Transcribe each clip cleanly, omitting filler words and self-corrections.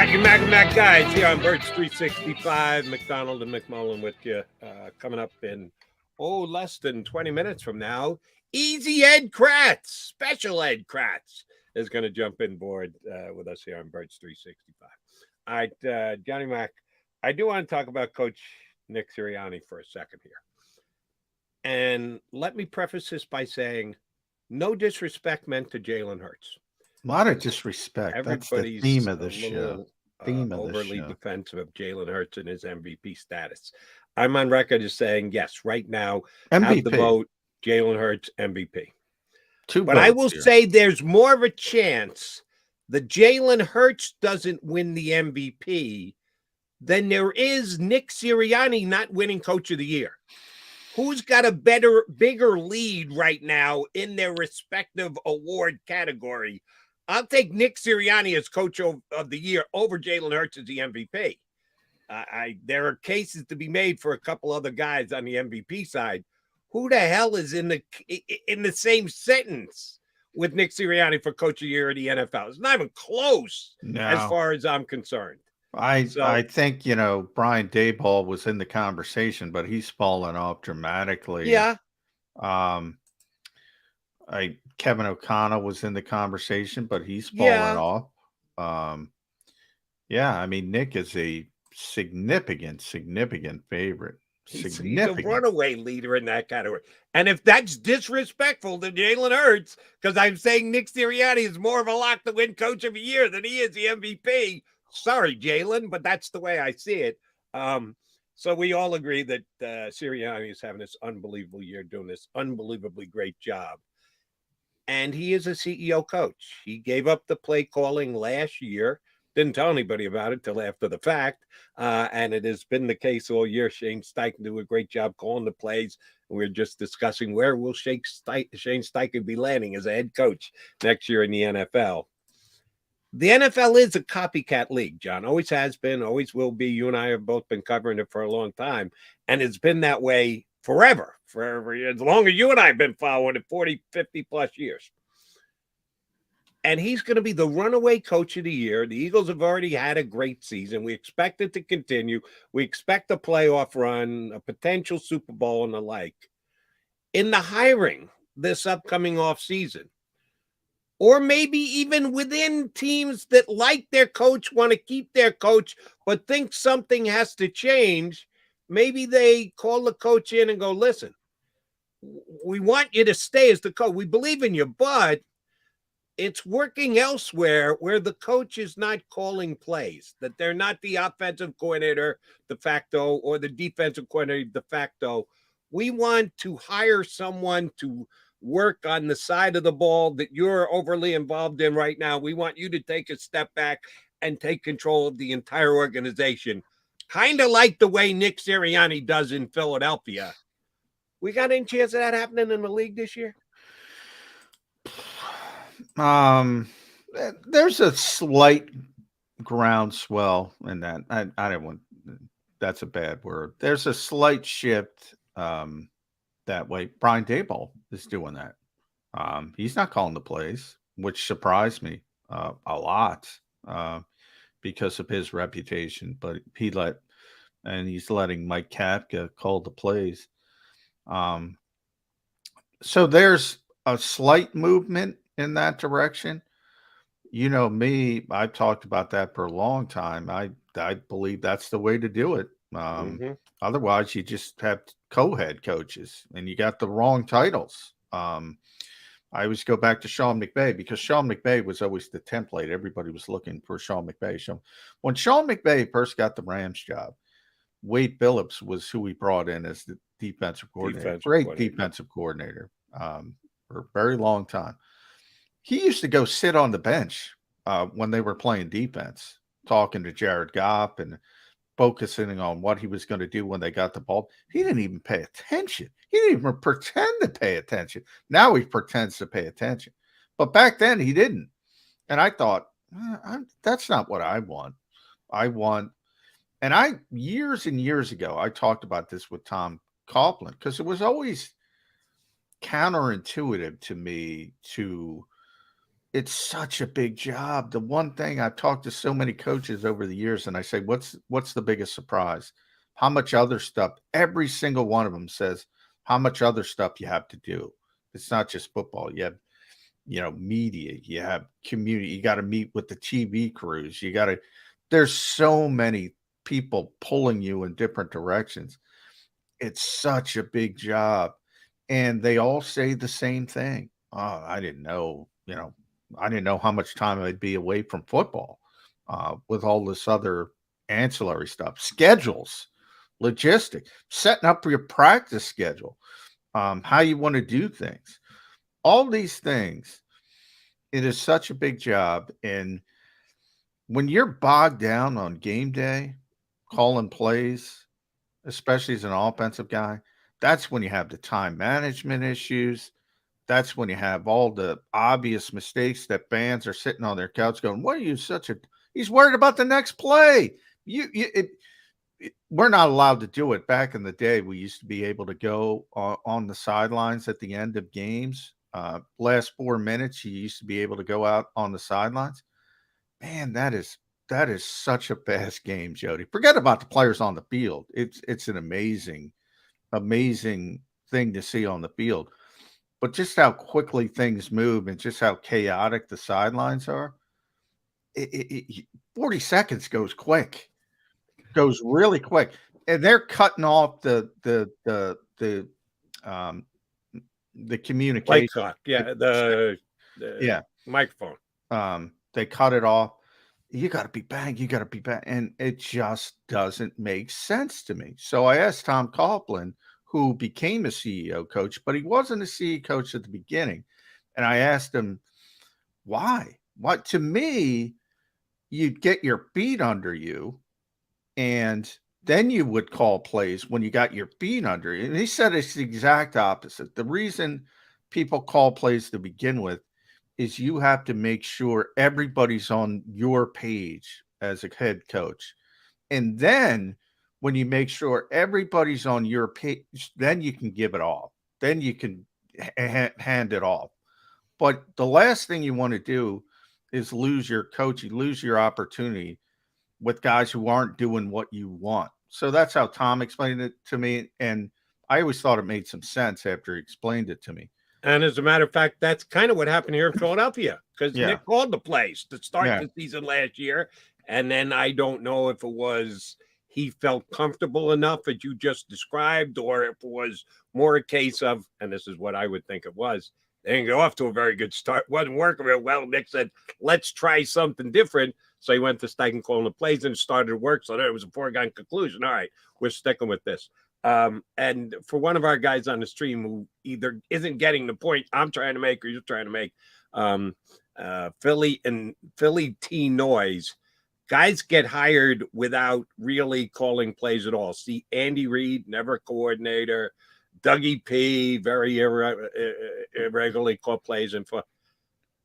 Mac guys here on Birds 365. McDonald and McMullen with you. Coming up in less than 20 minutes from now. Easy Ed Kratz, Special Ed Kratz is going to jump in board with us here on Birds 365. All right, Johnny Mac, I do want to talk about Coach Nick Sirianni for a second here. And let me preface this by saying no disrespect meant to Jalen Hurts. A lot of disrespect. That's the theme of the show. Overly defensive of Jalen Hurts and his MVP status. I'm on record as saying, yes, right now, MVP. Have the vote, Jalen Hurts, MVP. But I will here. say there's more of a chance that Jalen Hurts doesn't win the MVP than there is Nick Sirianni not winning Coach of the Year. Who's got a bigger lead right now in their respective award category? I'll take Nick Sirianni as Coach of the Year over Jalen Hurts as the MVP. There are cases to be made for a couple other guys on the MVP side. Who the hell is in the same sentence with Nick Sirianni for Coach of the Year of the NFL? It's not even close as far as I'm concerned. I think, Brian Daboll was in the conversation, but he's fallen off dramatically. Yeah. Kevin O'Connell was in the conversation, but he's fallen off. Nick is a significant favorite. He's a runaway leader in that category. And if that's disrespectful to Jalen Hurts, because I'm saying Nick Sirianni is more of a lock to win Coach of the Year than he is the MVP, sorry, Jalen, but that's the way I see it. So we all agree that Sirianni is having this unbelievable year, doing this unbelievably great job. And he is a CEO coach. He gave up the play calling last year. Didn't tell anybody about it till after the fact. And it has been the case all year. Shane Steichen do a great job calling the plays. We're just discussing where will Shane Steichen be landing as a head coach next year in the NFL. The NFL is a copycat league, John. Always has been, always will be. You and I have both been covering it for a long time. And it's been that way forever, as long as you and I have been following it, 40, 50 plus years. And he's going to be the runaway Coach of the Year. The Eagles have already had a great season. We expect it to continue. We expect a playoff run, a potential Super Bowl and the like. In the hiring this upcoming offseason, or maybe even within teams that like their coach, want to keep their coach, but think something has to change, maybe they call the coach in and go, listen, we want you to stay as the coach. We believe in you, but it's working elsewhere where the coach is not calling plays, that they're not the offensive coordinator de facto or the defensive coordinator de facto. We want to hire someone to work on the side of the ball that you're overly involved in right now. We want you to take a step back and take control of the entire organization. Kind of like the way Nick Sirianni does in Philadelphia. We got any chance of that happening in the league this year? There's a slight groundswell in that. I don't want, that's a bad word. There's a slight shift that way. Brian Daboll is doing that. He's not calling the plays, which surprised me a lot because of his reputation, but he's letting Mike Kapka call the plays. So there's a slight movement in that direction. You know me, I've talked about that for a long time. I believe that's the way to do it. Otherwise, you just have co-head coaches and you got the wrong titles. I always go back to Sean McVay because Sean McVay was always the template. Everybody was looking for Sean McVay. When Sean McVay first got the Rams job, Wade Phillips was who he brought in as the defensive coordinator. Defensive coordinator for a very long time. He used to go sit on the bench when they were playing defense, talking to Jared Goff and focusing on what he was going to do when they got the ball. He didn't even pay attention. He didn't even pretend to pay attention. Now he pretends to pay attention. But back then he didn't. And I thought, that's not what I want. And years and years ago, I talked about this with Tom Coughlin because it was always counterintuitive to me it's such a big job. The one thing I've talked to so many coaches over the years, and I say, what's the biggest surprise? How much other stuff? Every single one of them says how much other stuff you have to do. It's not just football. You have, media, you have community, you got to meet with the TV crews. There's so many people pulling you in different directions. It's such a big job. And they all say the same thing. Oh, I didn't know, I didn't know how much time I'd be away from football with all this other ancillary stuff, schedules, logistics, setting up your practice schedule, how you want to do things, all these things. It is such a big job. And when you're bogged down on game day, calling plays, especially as an offensive guy, that's when you have the time management issues. That's when you have all the obvious mistakes that fans are sitting on their couch going, "What are you he's worried about the next play." We're not allowed to do it. Back in the day, we used to be able to go on the sidelines at the end of games. Last 4 minutes, you used to be able to go out on the sidelines. Man, that is such a fast game, Jody. Forget about the players on the field. It's an amazing thing to see on the field. But just how quickly things move and just how chaotic the sidelines are, 40 seconds goes quick, goes really quick. And they're cutting off the communication. Play clock, the microphone. They cut it off. You got to be bang. You got to be bang. And it just doesn't make sense to me. So I asked Tom Coughlin, who became a CEO coach, but he wasn't a CEO coach at the beginning. And I asked him, why? What? To me, you'd get your feet under you, and then you would call plays when you got your feet under you. And he said it's the exact opposite. The reason people call plays to begin with is you have to make sure everybody's on your page as a head coach. And then when you make sure everybody's on your page, then you can give it off. Then you can hand it off. But the last thing you want to do is lose your coach. You lose your opportunity with guys who aren't doing what you want. So that's how Tom explained it to me. And I always thought it made some sense after he explained it to me. And as a matter of fact, that's kind of what happened here in Philadelphia, because Nick called the plays to start the season last year. And then I don't know if it was he felt comfortable enough, as you just described, or if it was more a case of, and this is what I would think it was, they didn't go off to a very good start. Wasn't working real well. Nick said, let's try something different. So he went to Steichen calling the plays and started to work. So there was a foregone conclusion. All right, we're sticking with this. And for one of our guys on the stream who either isn't getting the point I'm trying to make or you're trying to make, Philly T Noise, guys get hired without really calling plays at all. See, Andy Reid, never coordinator. Dougie P, very irregularly called plays.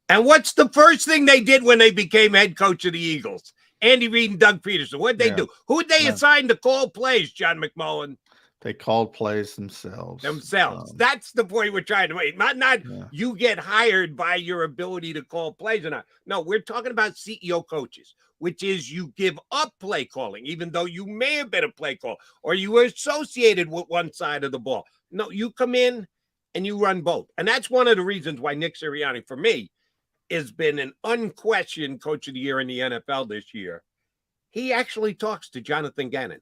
And what's the first thing they did when they became head coach of the Eagles? Andy Reid and Doug Peterson. What'd they do? Who'd they assign to call plays, John McMullen? They called plays themselves. That's the point we're trying to make. Not you get hired by your ability to call plays or not. No, we're talking about CEO coaches, which is you give up play calling, even though you may have been a play call or you were associated with one side of the ball. No, you come in and you run both. And that's one of the reasons why Nick Sirianni, for me, has been an unquestioned coach of the year in the NFL this year. He actually talks to Jonathan Gannon.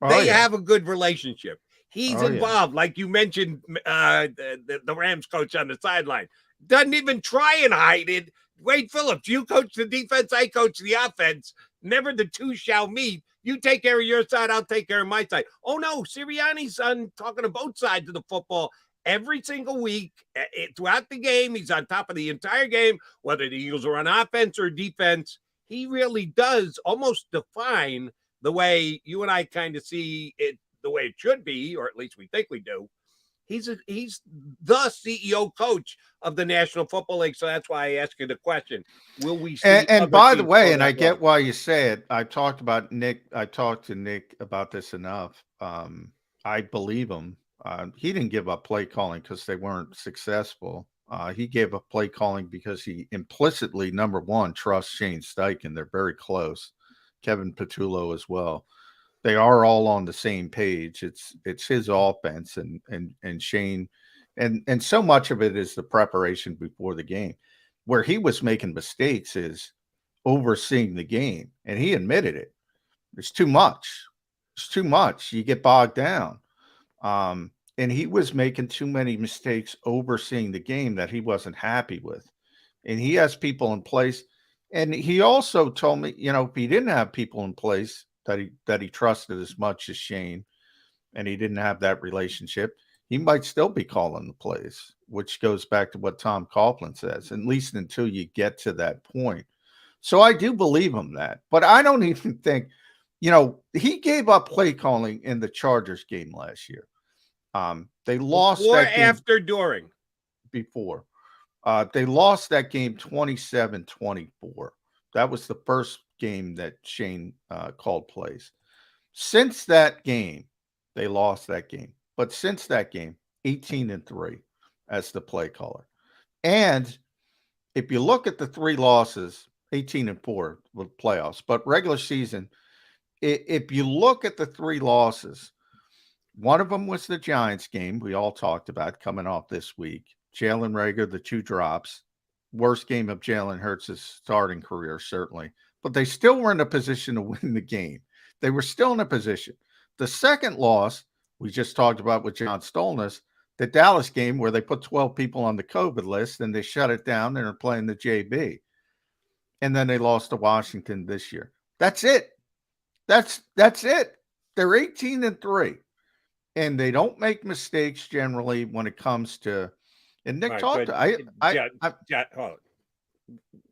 They have a good relationship. He's involved, like you mentioned, the Rams coach on the sideline. Doesn't even try and hide it. Wade Phillips, you coach the defense, I coach the offense. Never the two shall meet. You take care of your side, I'll take care of my side. Oh, no, Sirianni's talking to both sides of the football every single week. Throughout the game, he's on top of the entire game, whether the Eagles are on offense or defense. He really does almost define the way you and I kind of see it, the way it should be, or at least we think we do. He's the CEO coach of the National Football League. So that's why I asked you the question. Will we see? And by the way, and I get why you say it. I talked to Nick about this enough. I believe him. He didn't give up play calling because they weren't successful. He gave up play calling because he implicitly, number one, trusts Shane Steichen. They're very close. Kevin Patullo as well. They are all on the same page. It's his offense and Shane, and so much of it is the preparation before the game. Where he was making mistakes is overseeing the game, and he admitted it. It's too much. It's too much. You get bogged down. And he was making too many mistakes overseeing the game that he wasn't happy with. And he has people in place. And he also told me, if he didn't have people in place that he trusted as much as Shane, and he didn't have that relationship, he might still be calling the plays, which goes back to what Tom Coughlin says, at least until you get to that point. So I do believe him that. But I don't even think, he gave up play calling in the Chargers game last year. They lost before, that game after, during. Before. They lost that game 27-24. That was the first game that Shane called plays. Since that game, they lost that game. But since that game, 18-3 as the play caller. And if you look at the three losses, 18-4 with playoffs, but regular season, if you look at the three losses, one of them was the Giants game we all talked about coming off this week. Jalen Reagor, the 2 drops. Worst game of Jalen Hurts' starting career, certainly. But they still were in a position to win the game. They were still in a position. The second loss we just talked about with John Stolness, the Dallas game where they put 12 people on the COVID list and they shut it down and are playing the JB. And then they lost to Washington this year. That's it. That's it. They're 18-3. And they don't make mistakes generally when it comes to. And Nick talked to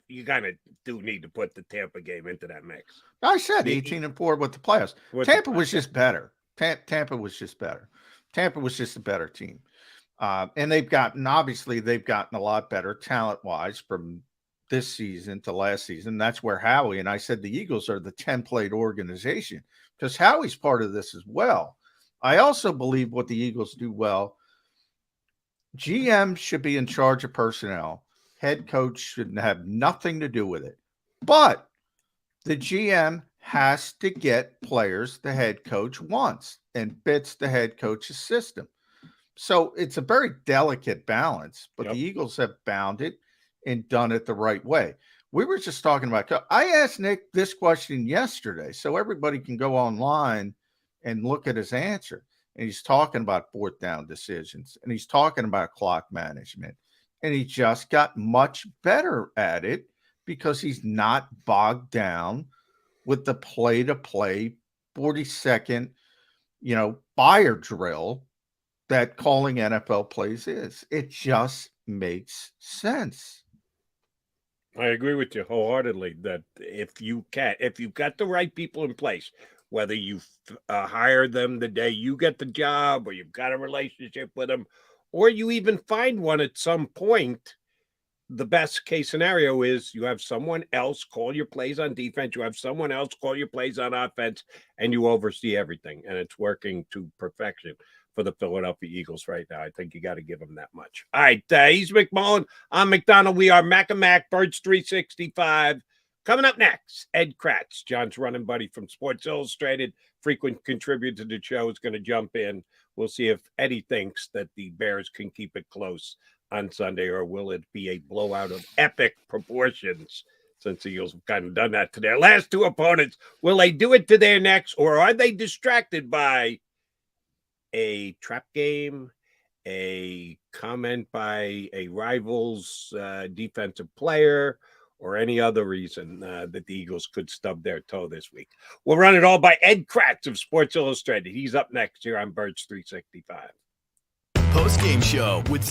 you kind of do need to put the Tampa game into that mix. I said 18-4 with the playoffs. Tampa was just better. Tampa was just better. Tampa was just a better team. And they've gotten a lot better talent-wise from this season to last season. That's where Howie, and I said the Eagles are the template organization because Howie's part of this as well. I also believe what the Eagles do well, GM should be in charge of personnel. Head coach should have nothing to do with it. But the GM has to get players the head coach wants and fits the head coach's system. So it's a very delicate balance, but the Eagles have bound it and done it the right way. We were just talking about, I asked Nick this question yesterday, so everybody can go online and look at his answer. And he's talking about fourth down decisions, and he's talking about clock management. And he just got much better at it because he's not bogged down with the play-to-play 40-second, fire drill that calling NFL plays is. It just makes sense. I agree with you wholeheartedly that if you've got the right people in place, whether you hire them the day you get the job or you've got a relationship with them, or you even find one at some point, the best case scenario is you have someone else call your plays on defense, you have someone else call your plays on offense, and you oversee everything. And it's working to perfection for the Philadelphia Eagles right now. I think you got to give them that much. All right, he's McMullen. I'm McDonald. We are Mac and Mac, Birds 365. Coming up next, Ed Kratz, John's running buddy from Sports Illustrated, frequent contributor to the show, is going to jump in. We'll see if Eddie thinks that the Bears can keep it close on Sunday, or will it be a blowout of epic proportions, since the Eagles have kind of done that to their last two opponents. Will they do it to their next, or are they distracted by a trap game, a comment by a rival's defensive player, or any other reason that the Eagles could stub their toe this week? We'll run it all by Ed Kratz of Sports Illustrated. He's up next here on Birds 365. Post-game show with